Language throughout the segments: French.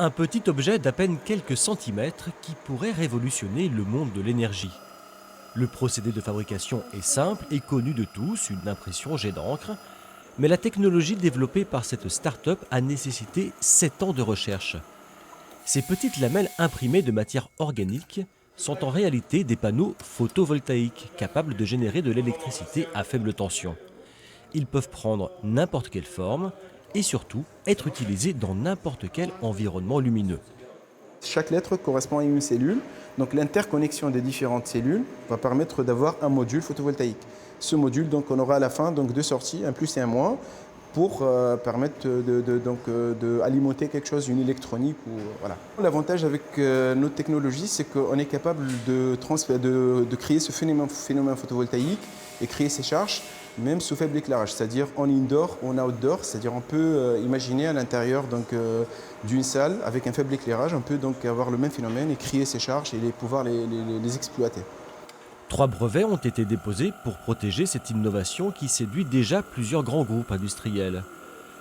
Un petit objet d'à peine quelques centimètres qui pourrait révolutionner le monde de l'énergie. Le procédé de fabrication est simple et connu de tous, une impression jet d'encre, mais la technologie développée par cette start-up a nécessité 7 ans de recherche. Ces petites lamelles imprimées de matière organique sont en réalité des panneaux photovoltaïques capables de générer de l'électricité à faible tension. Ils peuvent prendre n'importe quelle forme et surtout être utilisés dans n'importe quel environnement lumineux. Chaque lettre correspond à une cellule, donc l'interconnexion des différentes cellules va permettre d'avoir un module photovoltaïque. Ce module, donc, on aura à la fin donc, deux sorties, un plus et un moins, pour permettre d'alimenter quelque chose, une électronique. Voilà. L'avantage avec notre technologie, c'est qu'on est capable de créer ce phénomène photovoltaïque et créer ces charges, même sous faible éclairage, c'est-à-dire en indoor ou en outdoor, c'est-à-dire on peut imaginer à l'intérieur d'une salle avec un faible éclairage, on peut donc avoir le même phénomène et créer ces charges et pouvoir les exploiter. 3 brevets ont été déposés pour protéger cette innovation qui séduit déjà plusieurs grands groupes industriels.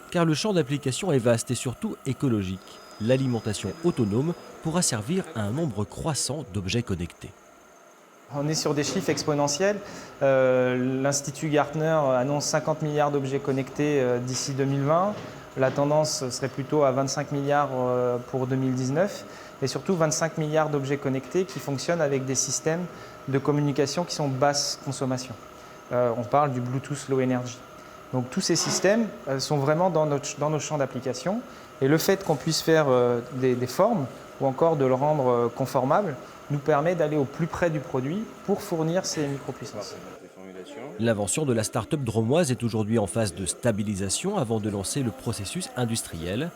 Car le champ d'application est vaste et surtout écologique. L'alimentation autonome pourra servir à un nombre croissant d'objets connectés. On est sur des chiffres exponentiels. L'Institut Gartner annonce 50 milliards d'objets connectés d'ici 2020. La tendance serait plutôt à 25 milliards pour 2019 et surtout 25 milliards d'objets connectés qui fonctionnent avec des systèmes de communication qui sont basse consommation. On parle du Bluetooth Low Energy. Donc tous ces systèmes sont vraiment dans nos champs d'application et le fait qu'on puisse faire des formes ou encore de le rendre conformable nous permet d'aller au plus près du produit pour fournir ces micropuissances. L'invention de la start-up dromoise est aujourd'hui en phase de stabilisation avant de lancer le processus industriel.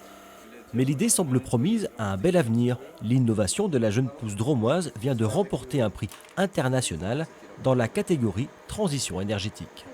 Mais l'idée semble promise à un bel avenir. L'innovation de la jeune pousse dromoise vient de remporter un prix international dans la catégorie transition énergétique.